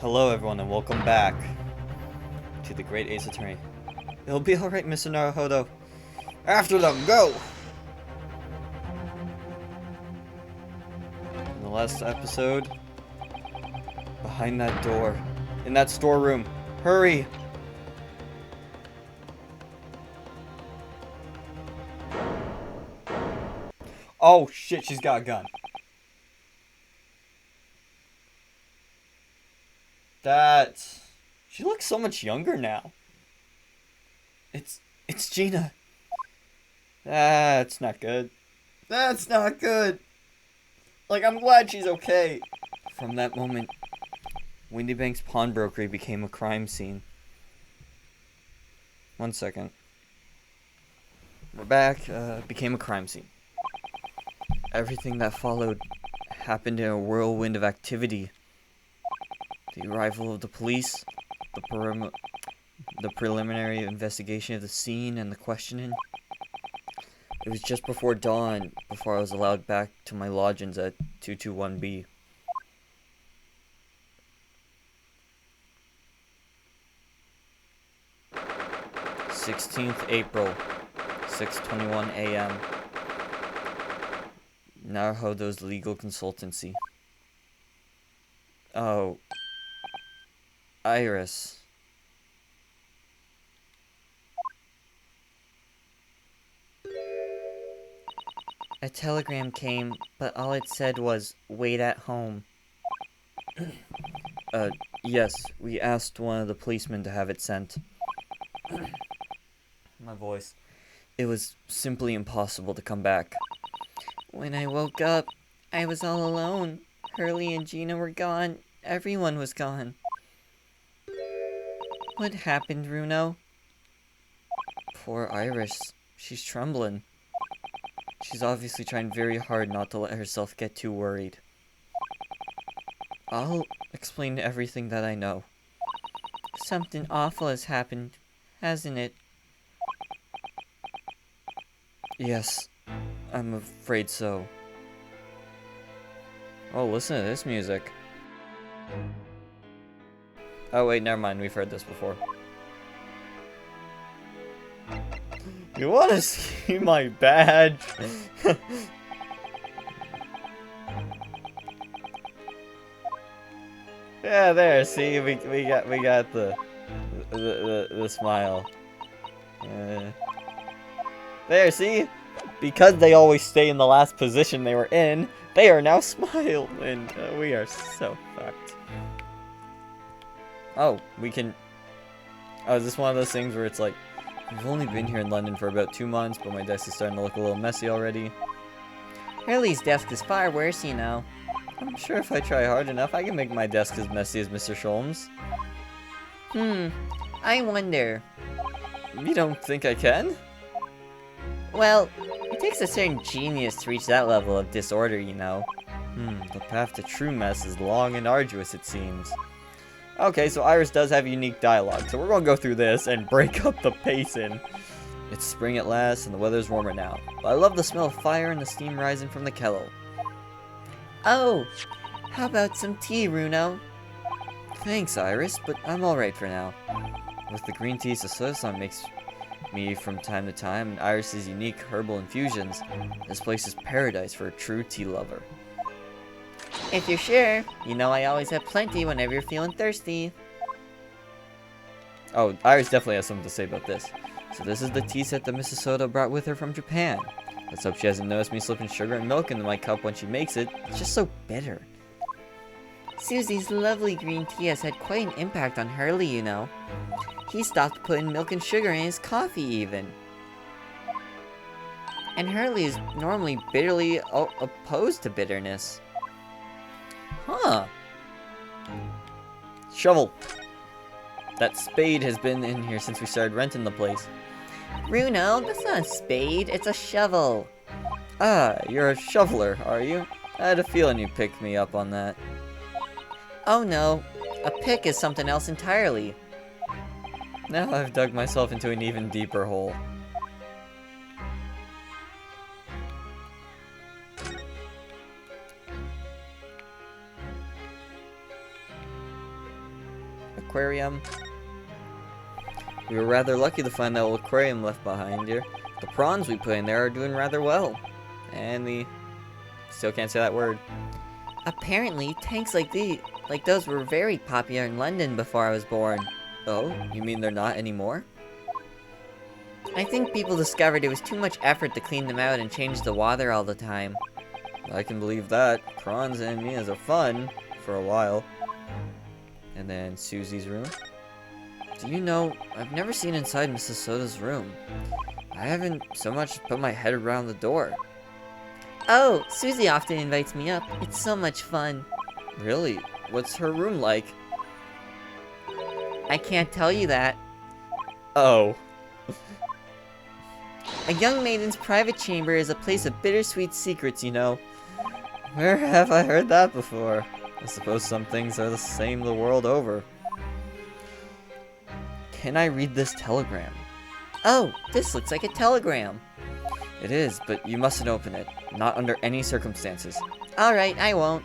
Hello everyone and welcome back to the great Ace Attorney. It'll be alright, Mr. Naruhodo. After them, go! In the last episode, behind that door, in that storeroom, hurry! Oh shit, she's got a gun. She looks so much younger now. It's Gina. That's not good. That's not good. Like, I'm glad she's okay. From that moment, Windy Bank's pawnbrokery became a crime scene. 1 second. We're back. Became a crime scene. Everything that followed happened in a whirlwind of activity. The arrival of the police, the preliminary investigation of the scene, and the questioning. It was just before dawn before I was allowed back to my lodgings at 221B. April 6:21 a.m. Naruhodo's legal consultancy. Oh, Iris. A telegram came, but all it said was, "Wait at home." Yes, we asked one of the policemen to have it sent. My voice. It was simply impossible to come back. When I woke up, I was all alone. Hurley and Gina were gone. Everyone was gone. What happened, Runo? Poor Iris. She's trembling. She's obviously trying very hard not to let herself get too worried. I'll explain everything that I know. Something awful has happened, hasn't it? Yes, I'm afraid so. Oh, listen to this music. Oh wait, never mind, we've heard this before. You wanna see my badge? Yeah, there, see, we got the smile. There, see? Because they always stay in the last position they were in, they are now smiling. We are so fucked. Oh, we can... Oh, is this one of those things where it's like, we've only been here in London for about 2 months, but my desk is starting to look a little messy already. Hurley's desk is far worse, you know. I'm sure if I try hard enough, I can make my desk as messy as Mr. Sholmes. I wonder. You don't think I can? Well, it takes a certain genius to reach that level of disorder, you know. The path to true mess is long and arduous, it seems. Okay, so Iris does have unique dialogue, so we're gonna go through this and break up the pacing. It's spring at last, and the weather's warmer now. But I love the smell of fire and the steam rising from the kettle. Oh, how about some tea, Runo? Thanks, Iris, but I'm alright for now. With the green tea SliverStar makes me from time to time, and Iris's unique herbal infusions, this place is paradise for a true tea lover. If you're sure, you know I always have plenty whenever you're feeling thirsty. Oh, Iris definitely has something to say about this. So this is the tea set that Mrs. Soda brought with her from Japan. Let's hope she hasn't noticed me slipping sugar and milk into my cup when she makes it. It's just so bitter. Susie's lovely green tea has had quite an impact on Hurley, you know. He stopped putting milk and sugar in his coffee, even. And Hurley is normally bitterly opposed to bitterness. Huh. Shovel. That spade has been in here since we started renting the place. Runo, that's not a spade, it's a shovel. Ah, you're a shoveler, are you? I had a feeling you'd pick me up on that. Oh no, a pick is something else entirely. Now I've dug myself into an even deeper hole. aquarium. We were rather lucky to find that old aquarium left behind here. The prawns we put in there are doing rather well. And the... still can't say that word. Apparently, tanks like those were very popular in London before I was born. Oh, you mean they're not anymore? I think people discovered it was too much effort to clean them out and change the water all the time. I can believe that. Prawns and Minas are fun for a while. And then Susie's room. Do you know, I've never seen inside Mrs. Soda's room. I haven't so much as put my head around the door. Oh, Susie often invites me up. It's so much fun. Really? What's her room like? I can't tell you that. Oh. A young maiden's private chamber is a place of bittersweet secrets, you know. Where have I heard that before? I suppose some things are the same the world over. Can I read this telegram? Oh, this looks like a telegram. It is, but you mustn't open it. Not under any circumstances. Alright, I won't.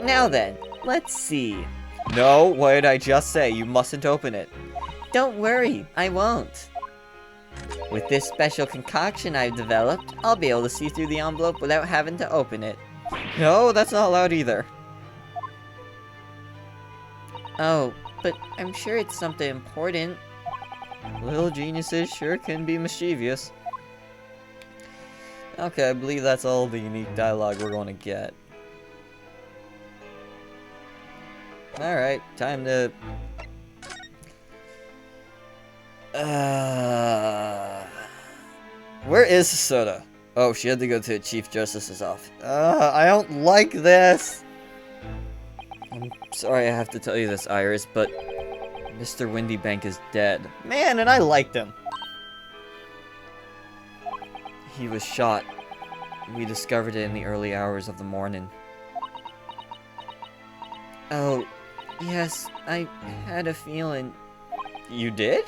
Now then, let's see. No, what did I just say? You mustn't open it. Don't worry, I won't. With this special concoction I've developed, I'll be able to see through the envelope without having to open it. No, that's not allowed either. Oh, but I'm sure it's something important. Little geniuses sure can be mischievous. Okay, I believe that's all the unique dialogue we're going to get. Alright, time to... Where is Soda? Oh, she had to go to the Chief Justice's office. I don't like this! I'm sorry I have to tell you this, Iris, but Mr. Windybank is dead. Man, and I liked him! He was shot. We discovered it in the early hours of the morning. Oh, yes, I had a feeling. You did?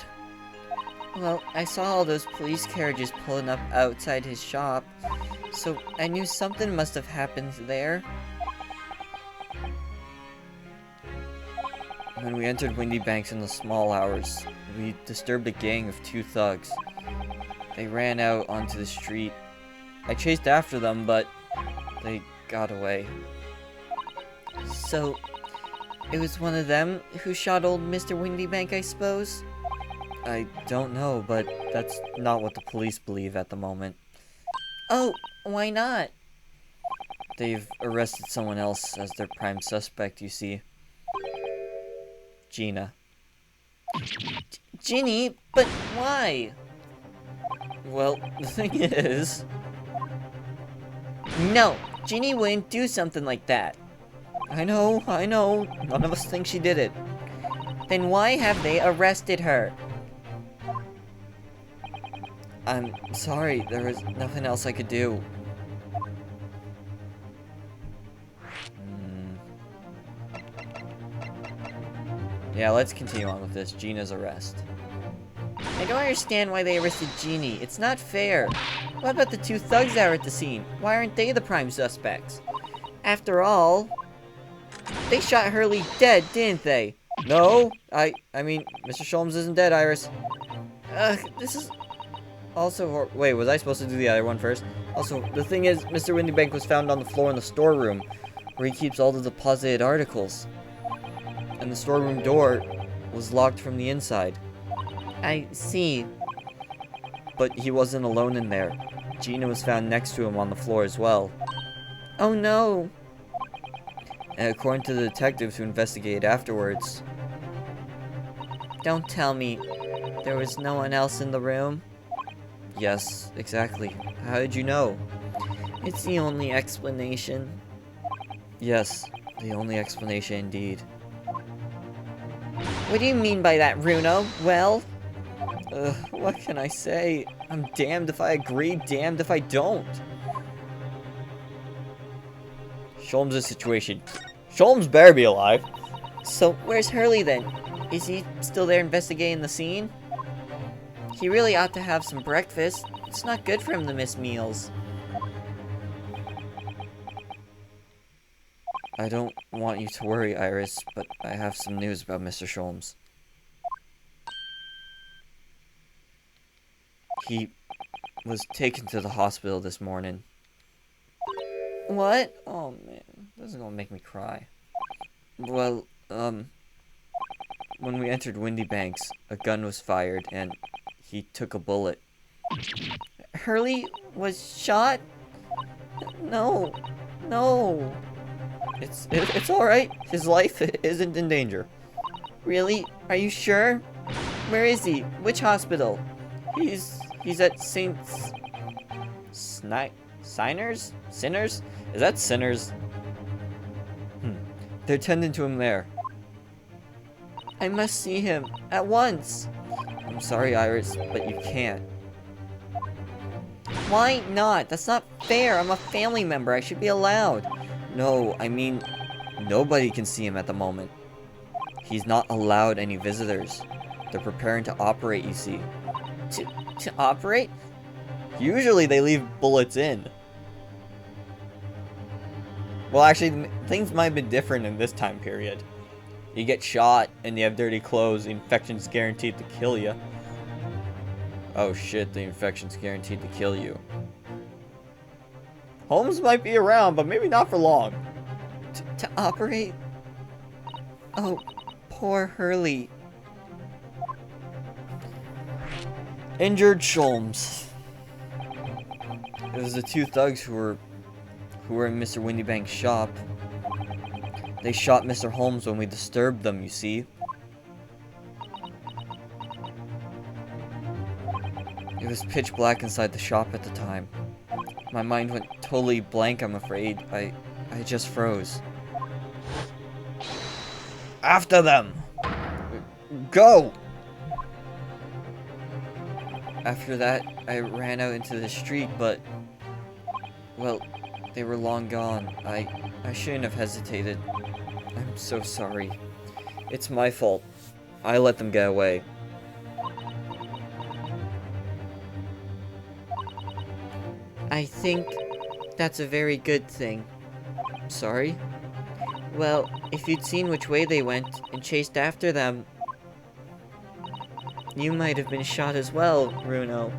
Well, I saw all those police carriages pulling up outside his shop, so I knew something must have happened there. When we entered Windybanks in the small hours, we disturbed a gang of 2 thugs. They ran out onto the street. I chased after them, but they got away. So, it was one of them who shot old Mr. Windybank, I suppose? I don't know, but that's not what the police believe at the moment. Oh, why not? They've arrested someone else as their prime suspect, you see. Gina. Ginny? But why? Well, the thing is... No! Ginny wouldn't do something like that. I know. None of us think she did it. Then why have they arrested her? I'm sorry, there was nothing else I could do. Yeah, let's continue on with this. Gina's arrest. I don't understand why they arrested Jeannie. It's not fair. What about the 2 thugs that were at the scene? Why aren't they the prime suspects? After all, they shot Hurley dead, didn't they? No, I mean, Mr. Sholmes isn't dead, Iris. This is... Also, wait, was I supposed to do the other one first? Also, the thing is, Mr. Windybank was found on the floor in the storeroom, where he keeps all the deposited articles. And the storeroom door was locked from the inside. I see. But he wasn't alone in there. Gina was found next to him on the floor as well. Oh no! And according to the detectives who investigated afterwards... Don't tell me there was no one else in the room? Yes, exactly. How did you know? It's the only explanation. Yes, the only explanation indeed. What do you mean by that, Runo? Well? What can I say? I'm damned if I agree, damned if I don't. Sholmes' situation. Sholmes better be alive. So, where's Hurley then? Is he still there investigating the scene? He really ought to have some breakfast. It's not good for him to miss meals. I don't want you to worry, Iris, but I have some news about Mr. Sholmes. He was taken to the hospital this morning. What? Oh man, this is gonna make me cry. Well, when we entered Windy Banks, a gun was fired and he took a bullet. Hurley was shot? No. No. It's alright. His life isn't in danger. Really? Are you sure? Where is he? Which hospital? He's at St. Sinners? Sinners? Is that Sinners? They're tending to him there. I must see him. At once. I'm sorry, Iris, but you can't. Why not? That's not fair. I'm a family member. I should be allowed. No, I mean, nobody can see him at the moment. He's not allowed any visitors. They're preparing to operate, you see. To operate? Usually they leave bullets in. Well, actually, things might have been different in this time period. You get shot and you have dirty clothes, the infection's guaranteed to kill you. Oh shit, the infection's guaranteed to kill you. Holmes might be around, but maybe not for long. To operate? Oh, poor Hurley. Injured Sholmes. It was the two thugs who were in Mr. Windybank's shop. They shot Mr. Holmes when we disturbed them, you see. It was pitch black inside the shop at the time. My mind went totally blank, I'm afraid. I just froze. After them! Go! After that, I ran out into the street, but... well, they were long gone. I shouldn't have hesitated. I'm so sorry. It's my fault. I let them get away. I think that's a very good thing. Sorry? Well, if you'd seen which way they went and chased after them, you might have been shot as well, Bruno.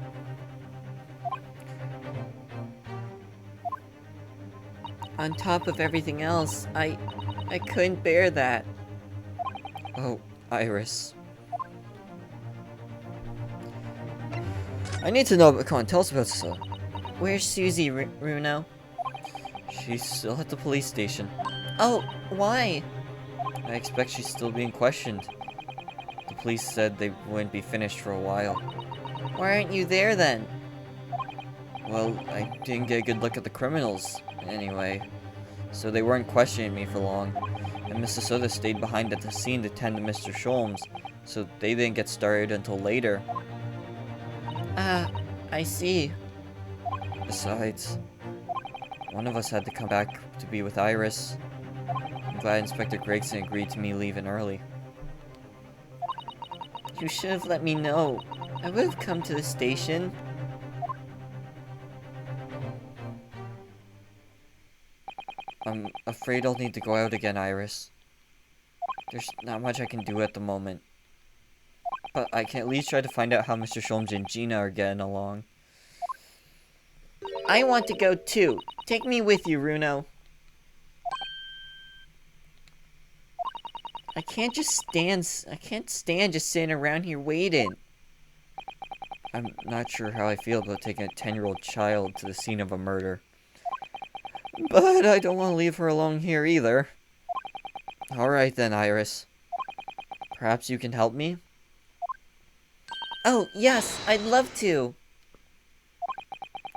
On top of everything else, I couldn't bear that. Oh, Iris. I need to know, come on, tell us about this. Where's Susie, Bruno? She's still at the police station. Oh, why? I expect she's still being questioned. The police said they wouldn't be finished for a while. Why aren't you there then? Well, I didn't get a good look at the criminals, anyway. So they weren't questioning me for long. And Mrs. Soda stayed behind at the scene to tend to Mr. Sholmes, so they didn't get started until later. Ah, I see. Besides, one of us had to come back to be with Iris. I'm glad Inspector Gregson agreed to me leaving early. You should have let me know. I would have come to the station. I'm afraid I'll need to go out again, Iris. There's not much I can do at the moment. But I can at least try to find out how Mr. Sholmes and Gina are getting along. I want to go too. Take me with you, Bruno. I can't stand just sitting around here waiting. I'm not sure how I feel about taking a 10-year-old child to the scene of a murder. But I don't want to leave her alone here either. Alright then, Iris. Perhaps you can help me? Oh, yes, I'd love to.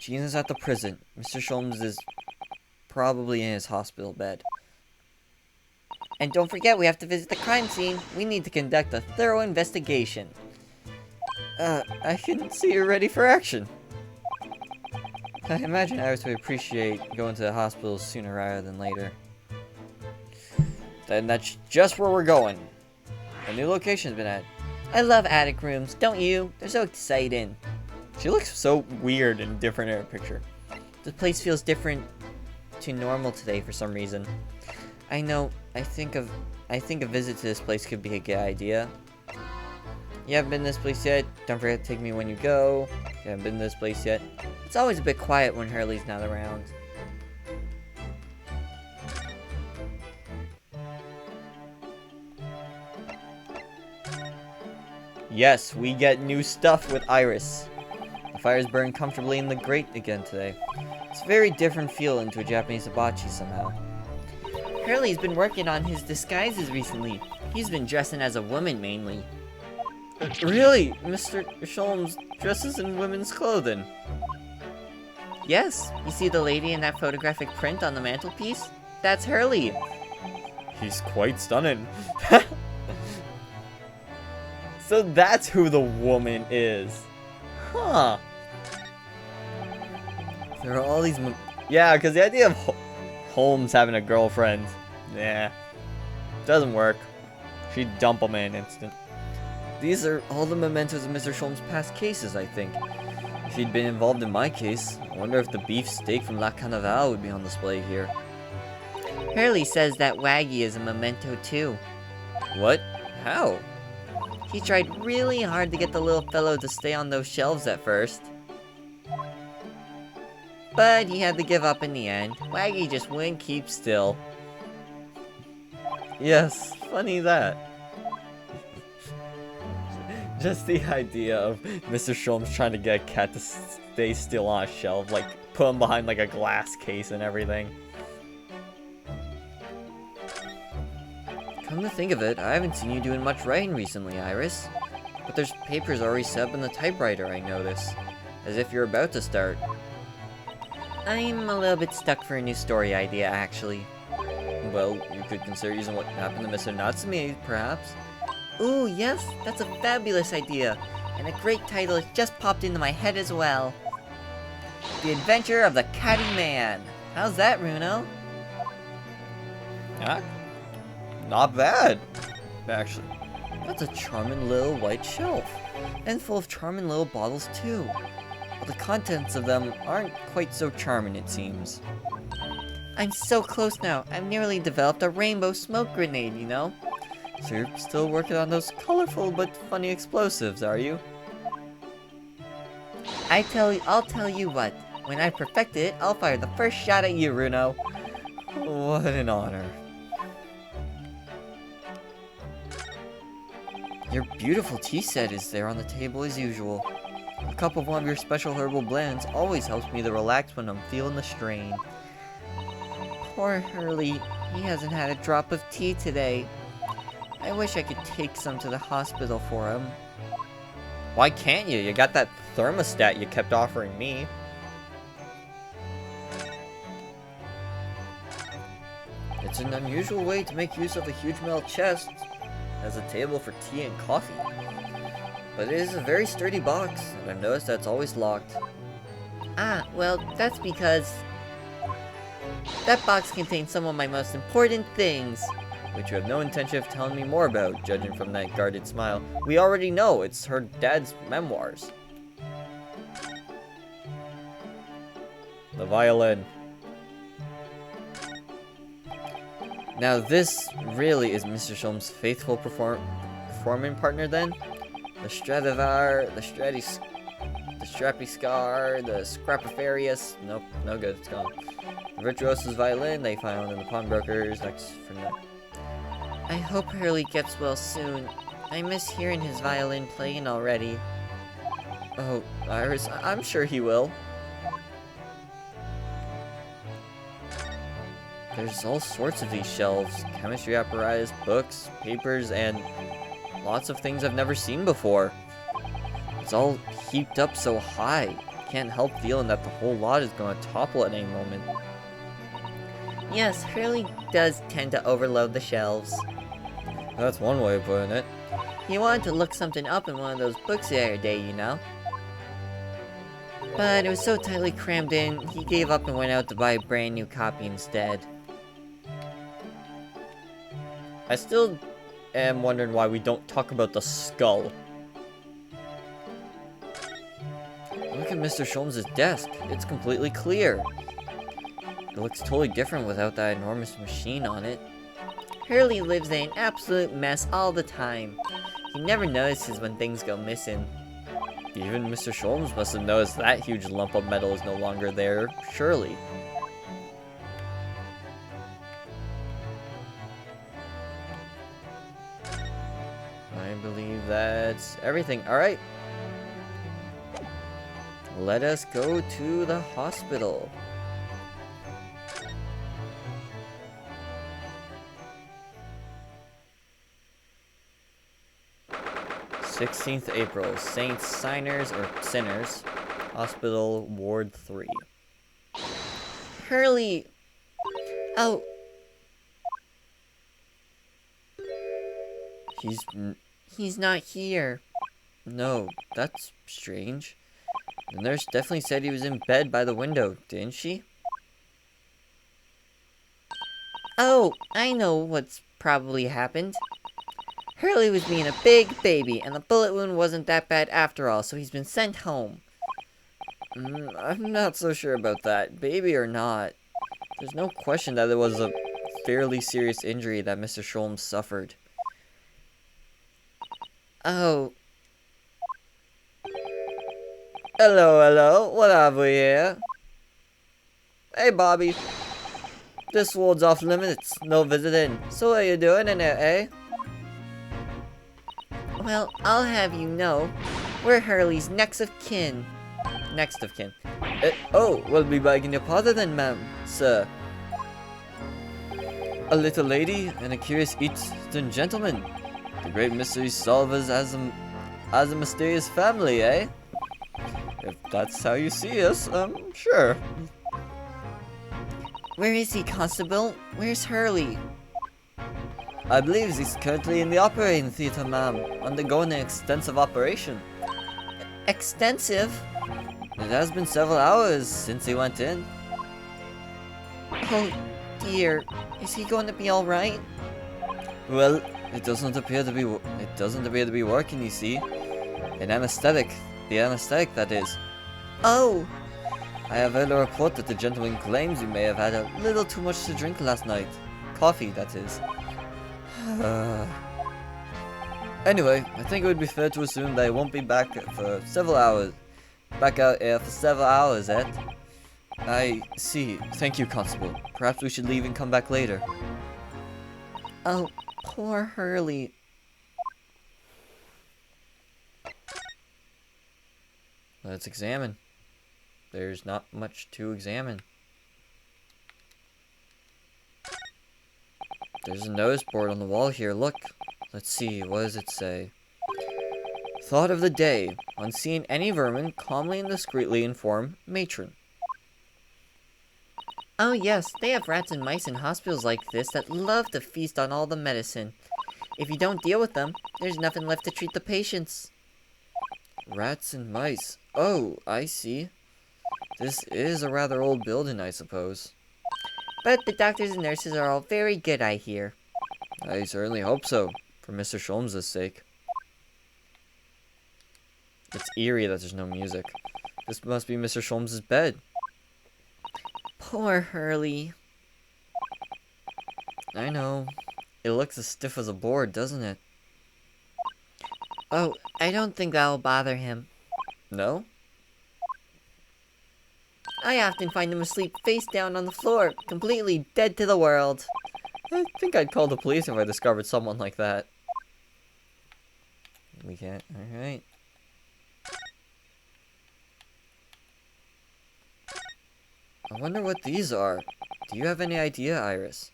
Gina's at the prison. Mr. Sholmes is probably in his hospital bed. And don't forget, we have to visit the crime scene. We need to conduct a thorough investigation. I can see you're ready for action. I imagine Iris would appreciate going to the hospital sooner rather than later. Then that's just where we're going. A new location's been added. I love attic rooms, don't you? They're so exciting. She looks so weird and different in her picture. The place feels different to normal today for some reason. I know, I think a visit to this place could be a good idea. You haven't been to this place yet? Don't forget to take me when you go. You haven't been to this place yet? It's always a bit quiet when Hurley's not around. Yes, we get new stuff with Iris. The fires burn comfortably in the grate again today. It's a very different feel into a Japanese hibachi somehow. Hurley's been working on his disguises recently. He's been dressing as a woman mainly. Really? Mr. Sholmes dresses in women's clothing? Yes. You see the lady in that photographic print on the mantelpiece? That's Hurley. He's quite stunning. So that's who the woman is. Huh. There are all these... Yeah, because the idea of Holmes having a girlfriend... Yeah. Doesn't work. She'd dump him in an instant. These are all the mementos of Mr. Sholmes' past cases, I think. If he'd been involved in my case, I wonder if the beef steak from La Carnival would be on display here. Hurley says that Waggy is a memento too. What? How? He tried really hard to get the little fellow to stay on those shelves at first. But he had to give up in the end. Waggy just wouldn't keep still. Yes, funny that. Just the idea of Mr. Sholmes trying to get a cat to stay still on a shelf, like, put him behind, like, a glass case and everything. Come to think of it, I haven't seen you doing much writing recently, Iris. But there's papers already set up in the typewriter, I notice. As if you're about to start. I'm a little bit stuck for a new story idea, actually. Well, you could consider using what happened to Mr. Natsume, perhaps. Ooh, yes, that's a fabulous idea. And a great title has just popped into my head as well. The Adventure of the Catty Man. How's that, Runo? Yeah, not bad, actually. That's a charming little white shelf. And full of charming little bottles, too. But the contents of them aren't quite so charming, it seems. I'm so close now. I've nearly developed a rainbow smoke grenade, you know? So you're still working on those colorful but funny explosives, are you? I'll tell you what. When I perfect it, I'll fire the first shot at you, Runo. What an honor. Your beautiful tea set is there on the table as usual. A cup of one of your special herbal blends always helps me to relax when I'm feeling the strain. Poor Hurley, he hasn't had a drop of tea today. I wish I could take some to the hospital for him. Why can't you? You got that thermostat you kept offering me. It's an unusual way to make use of a huge metal chest as a table for tea and coffee. But it is a very sturdy box, and I've noticed that's always locked. Ah, well, that's because that box contains some of my most important things. Which you have no intention of telling me more about, judging from that guarded smile. We already know, it's her dad's memoirs. The violin. Now this really is Mr. Sholmes' faithful performing partner then? The Stradivar, the Strapiscar, the Scrapifarius. Nope, no good, it's gone. The Virtuoso's violin they found in the pawnbroker's next from that. I hope Hurley gets well soon. I miss hearing his violin playing already. Oh, Iris, I'm sure he will. There's all sorts of these shelves. Chemistry apparatus, books, papers, and lots of things I've never seen before. It's all heaped up so high. Can't help feeling that the whole lot is going to topple at any moment. Yes, Hurley does tend to overload the shelves. That's one way of putting it. He wanted to look something up in one of those books the other day, you know? But it was so tightly crammed in, he gave up and went out to buy a brand new copy instead. I still am wondering why we don't talk about the skull. Look at Mr. Sholmes' desk. It's completely clear. It looks totally different without that enormous machine on it. Hurley lives in an absolute mess all the time. He never notices when things go missing. Even Mr. Sholmes must have noticed that huge lump of metal is no longer there, surely. I believe that's everything. Alright. Let us go to the hospital. 16th April, St. Sinners, Hospital, Ward 3. Hurley! Oh. He's not here. No, that's strange. The nurse definitely said he was in bed by the window, didn't she? Oh, I know what's probably happened. Hurley was being a big baby, and the bullet wound wasn't that bad after all, so he's been sent home. I'm not so sure about that, baby or not. There's no question that it was a fairly serious injury that Mr. Sholmes suffered. Oh. Hello, what have we here? Hey, Bobby. This ward's off limits, no visiting. So what are you doing in there, eh? Well, I'll have you know, we're Hurley's next of kin. Oh, we'll be begging your pardon then, ma'am, sir. A little lady and a curious Eastern gentleman. The great mystery solvers as a mysterious family, eh? If that's how you see us, sure. Where is he, Constable? Where's Hurley? I believe he's currently in the operating theater, ma'am, undergoing an extensive operation. Extensive? It has been several hours since he went in. Oh dear, is he going to be all right? Well, it doesn't appear to be working, you see. The anesthetic, that is. Oh! I have heard a report that the gentleman claims you may have had a little too much to drink last night. Coffee, that is. Anyway, I think it would be fair to assume that he won't be back for several hours. Back out here for several hours, Ed. I see. Thank you, Constable. Perhaps we should leave and come back later. Oh, poor Hurley. Let's examine. There's not much to examine. There's a notice board on the wall here, look. Let's see, what does it say? Thought of the day. On seeing any vermin, calmly and discreetly inform matron. Oh yes, they have rats and mice in hospitals like this that love to feast on all the medicine. If you don't deal with them, there's nothing left to treat the patients. Rats and mice. Oh, I see. This is a rather old building, I suppose. But the doctors and nurses are all very good, I hear. I certainly hope so, for Mr. Sholmes' sake. It's eerie that there's no music. This must be Mr. Sholmes' bed. Poor Hurley. I know. It looks as stiff as a board, doesn't it? Oh, I don't think that'll bother him. No? I often find him asleep face down on the floor, completely dead to the world. I think I'd call the police if I discovered someone like that. We can't. Alright. I wonder what these are. Do you have any idea, Iris?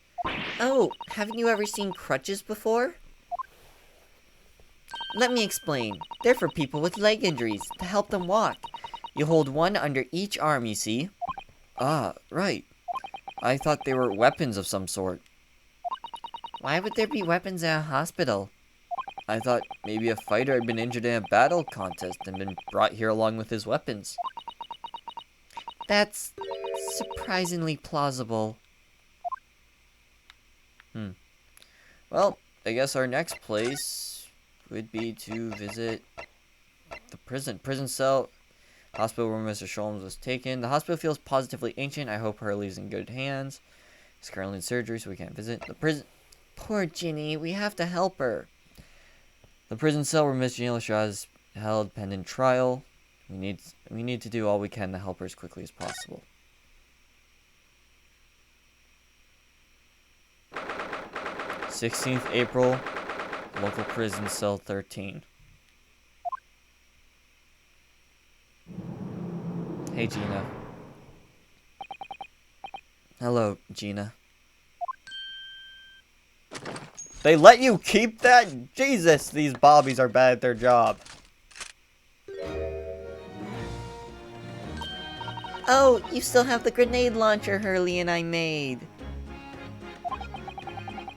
Oh, haven't you ever seen crutches before? Let me explain. They're for people with leg injuries, to help them walk. You hold one under each arm, you see. Ah, right. I thought they were weapons of some sort. Why would there be weapons at a hospital? I thought maybe a fighter had been injured in a battle contest and been brought here along with his weapons. That's surprisingly plausible. Well, I guess our next place would be to visit the prison. Prison cell. Hospital where Mr. Sholmes was taken. The hospital feels positively ancient. I hope Hurley's in good hands. He's currently in surgery, so we can't visit. The prison. Poor Ginny, we have to help her. The prison cell where Miss Gina is held pending trial. We need to do all we can to help her as quickly as possible. 16th April, local prison cell 13. Hey, Gina. Hello, Gina. They let you keep that? Jesus, these bobbies are bad at their job. Oh, you still have the grenade launcher Hurley and I made.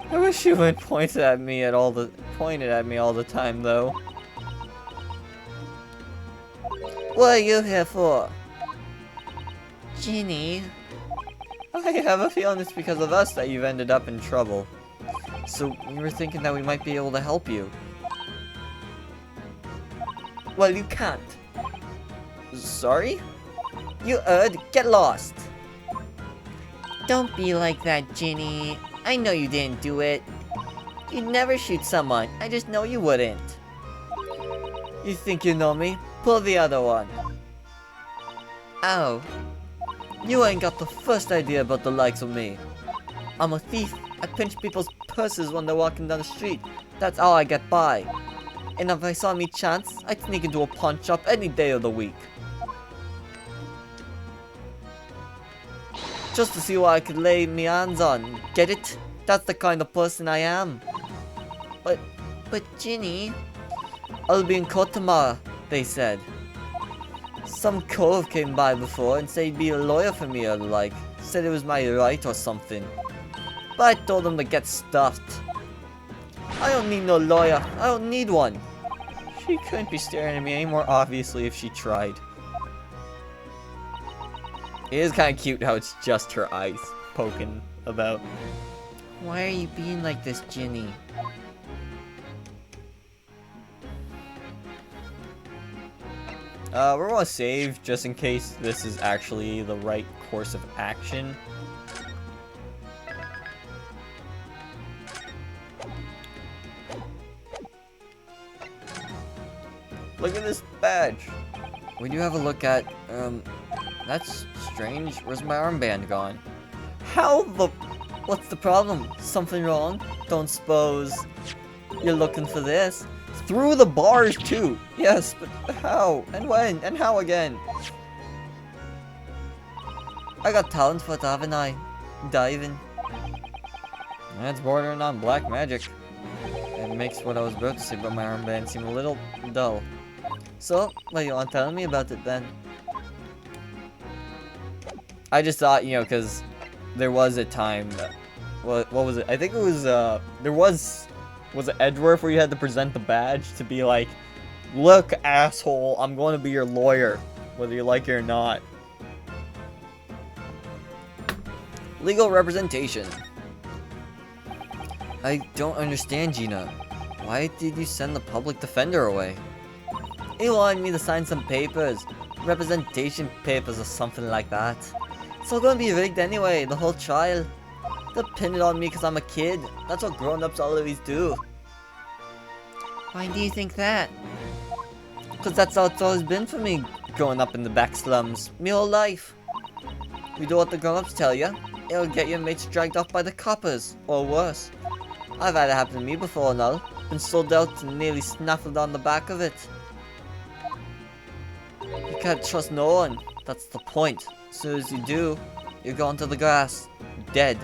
I wish you would point at me all the time, though. What are you here for? Ginny. I have a feeling it's because of us that you've ended up in trouble. So, we were thinking that we might be able to help you. Well, you can't. Sorry? You heard? Get lost. Don't be like that, Ginny. I know you didn't do it. You'd never shoot someone. I just know you wouldn't. You think you know me? Pull the other one. Ow. You ain't got the first idea about the likes of me. I'm a thief. I pinch people's purses when they're walking down the street. That's how I get by. And if I saw me chance, I'd sneak into a pawn shop any day of the week. Just to see what I could lay me hands on. Get it? That's the kind of person I am. But Ginny... I'll be in court tomorrow, they said. Some cove came by before and said he'd be a lawyer for me or like. Said it was my right or something. But I told him to get stuffed. I don't need no lawyer. I don't need one. She couldn't be staring at me any more obviously if she tried. It is kind of cute how it's just her eyes poking about. Why are you being like this, Ginny? We're gonna save just in case this is actually the right course of action. Look at this badge. We do have a look at, that's strange. Where's my armband gone? How the... What's the problem? Something wrong? Don't suppose you're looking for this? Through the bars, too. Yes, but how? And when? And how again? I got talent for it, haven't I? Diving. That's bordering on black magic. It makes what I was about to say about my armband seem a little dull. So, what do you want telling me about it then? I just thought, you know, because there was a time, what was it? I think it was, there was it Edgeworth where you had to present the badge to be like, look, asshole, I'm going to be your lawyer, whether you like it or not. Legal representation. I don't understand, Gina. Why did you send the public defender away? He wanted me to sign some papers. Representation papers or something like that. It's all gonna be rigged anyway, the whole trial. They'll pin it on me because I'm a kid. That's what grown-ups always do. Why do you think that? Because that's how it's always been for me, growing up in the back slums. Me whole life. You do what the grown-ups tell you. It'll get your mates dragged off by the coppers, or worse. I've had it happen to me before now. Been sold out and nearly snaffled on the back of it. You can't trust no one. That's the point. As soon as you do, you're going to the grass. Dead.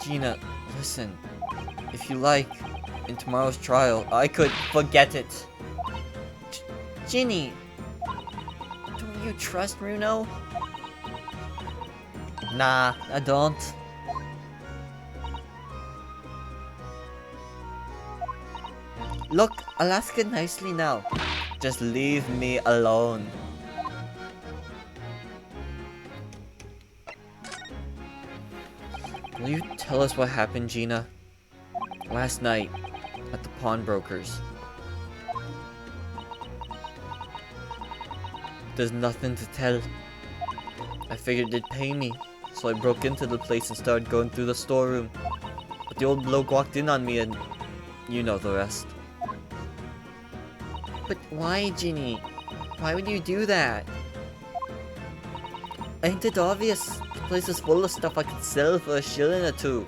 Gina, listen. If you like, in tomorrow's trial, I could forget it. Ginny. Don't you trust Runo? Nah, I don't. Look, I'll ask it nicely now. Just leave me alone. Will you tell us what happened, Gina? Last night, at the pawnbrokers. There's nothing to tell. I figured they'd pay me, So I broke into the place and started going through the storeroom. But the old bloke walked in on me and you know the rest. But why, Ginny? Why would you do that? Ain't it obvious? The place is full of stuff I could sell for a shilling or two.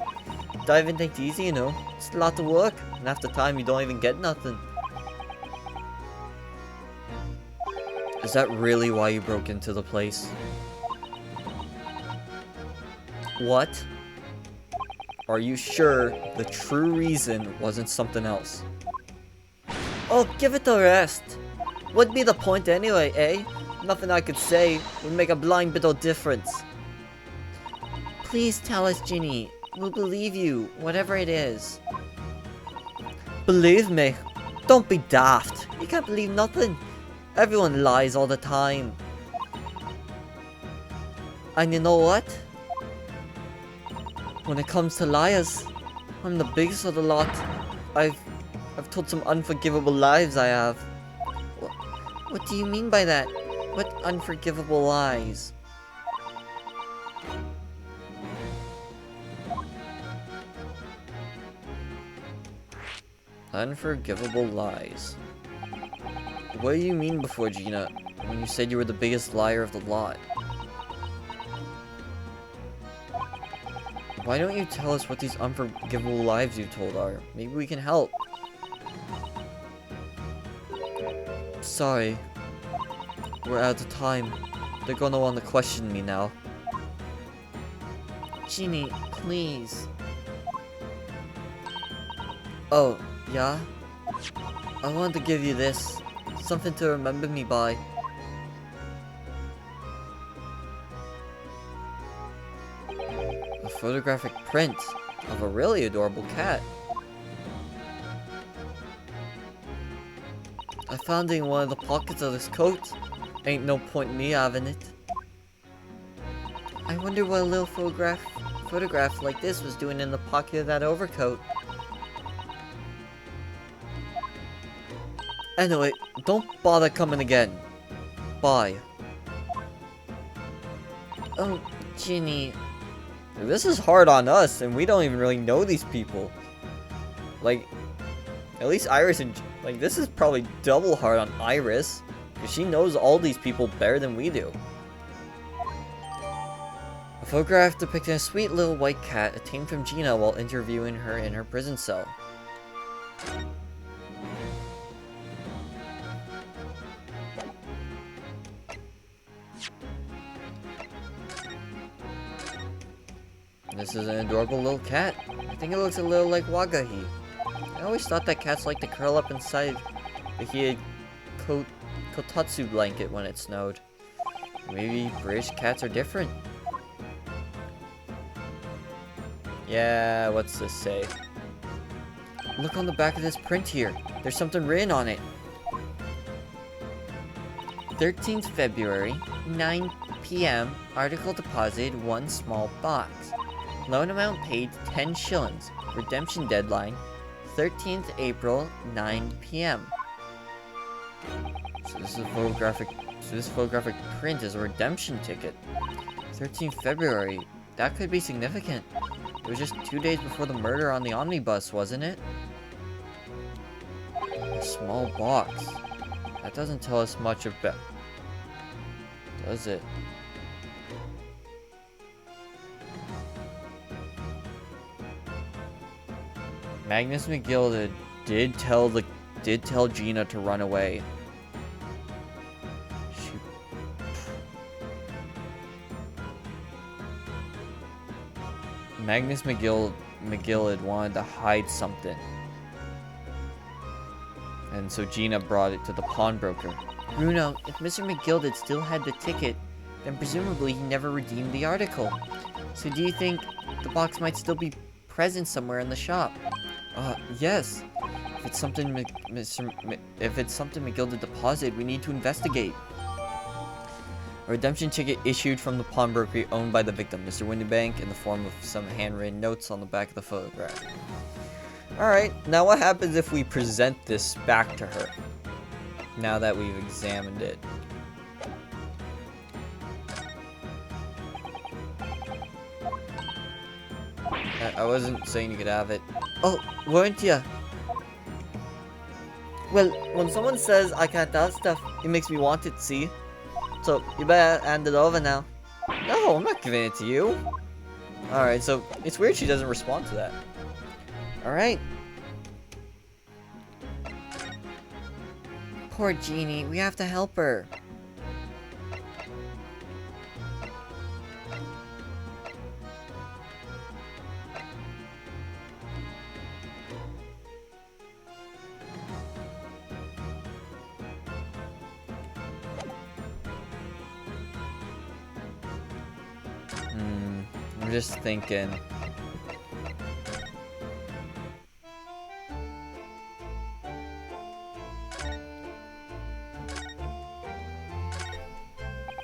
Diving ain't easy, you know. It's a lot of work, and half the time you don't even get nothing. Is that really why you broke into the place? What? Are you sure the true reason wasn't something else? Oh, give it a rest. What'd be the point anyway, eh? Nothing I could say would make a blind bit of difference. Please tell us, Ginny. We'll believe you, whatever it is. Believe me? Don't be daft. You can't believe nothing. Everyone lies all the time. And you know what? When it comes to liars, I'm the biggest of the lot. I've told some unforgivable lies, I have. What do you mean by that? What unforgivable lies? Unforgivable lies. What do you mean before, Gina, when you said you were the biggest liar of the lot? Why don't you tell us what these unforgivable lies you told are? Maybe we can help. Sorry. We're out of time. They're gonna want to question me now. Ginny, please. Oh, yeah? I wanted to give you this. Something to remember me by. A photographic print of a really adorable cat. I found it in one of the pockets of this coat. Ain't no point in me having it. I wonder what a little photograph like this was doing in the pocket of that overcoat. Anyway, don't bother coming again. Bye. Oh, Ginny. This is hard on us, and we don't even really know these people. Like, at least Iris and... Like, this is probably double hard on Iris. Because she knows all these people better than we do. A photograph depicting a sweet little white cat obtained from Gina while interviewing her in her prison cell. This is an adorable little cat. I think it looks a little like Wagahi. I always thought that cats like to curl up inside the heated kotatsu blanket when it snowed. Maybe British cats are different. Yeah, what's this say? Look on the back of this print here. There's something written on it. 13th February, 9 p.m. Article deposited 1 small box. Loan amount paid 10 shillings. Redemption deadline 13th April, 9 p.m. So this photographic print is a redemption ticket. 13th February. That could be significant. It was just 2 days before the murder on the omnibus, wasn't it? A small box. That doesn't tell us much about... Does it? Magnus McGill did tell Gina to run away. Magnus McGill had wanted to hide something. And so Gina brought it to the pawnbroker. Bruno, if Mr. McGill still had the ticket, then presumably he never redeemed the article. So do you think the box might still be present somewhere in the shop? Yes. If it's something McGill did deposit, we need to investigate. A redemption ticket issued from the pawnbroker owned by the victim, Mr. Windybank, in the form of some handwritten notes on the back of the photograph. Alright, now what happens if we present this back to her? Now that we've examined it. I wasn't saying you could have it. Oh, weren't ya? Well, when someone says I can't have stuff, it makes me want it, see? So, you better hand it over now. No, I'm not giving it to you. Alright, so it's weird she doesn't respond to that. Alright. Poor Jeannie, we have to help her. I'm just thinking.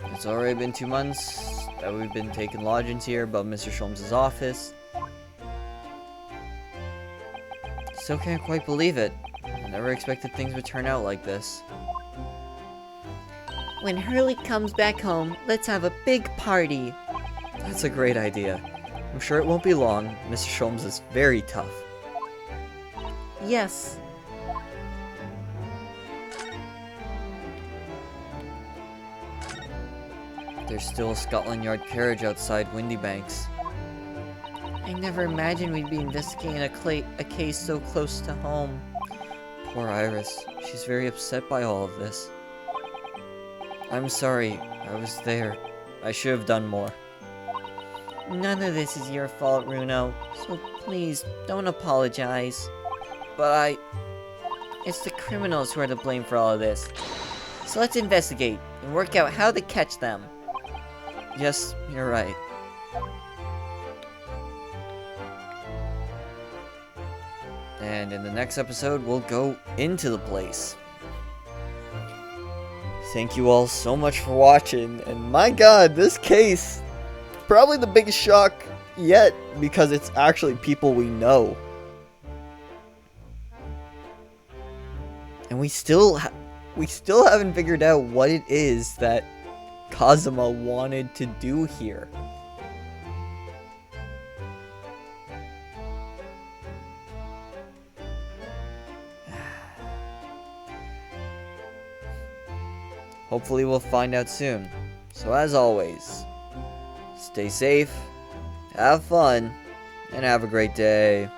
It's already been 2 months that we've been taking lodgings here above Mr. Sholmes' office. Still can't quite believe it. I never expected things would turn out like this. When Hurley comes back home, let's have a big party. That's a great idea. I'm sure it won't be long. Mr. Sholmes is very tough. Yes. There's still a Scotland Yard carriage outside Windy Banks. I never imagined we'd be investigating a case so close to home. Poor Iris. She's very upset by all of this. I'm sorry. I was there. I should have done more. None of this is your fault, Runo. So please, don't apologize. But it's the criminals who are to blame for all of this. So let's investigate and work out how to catch them. Yes, you're right. And in the next episode, we'll go into the place. Thank you all so much for watching, and my god, this case, probably the biggest shock yet, because it's actually people we know. And we still haven't figured out what it is that Kazuma wanted to do here. Hopefully we'll find out soon. So as always, stay safe, have fun, and have a great day.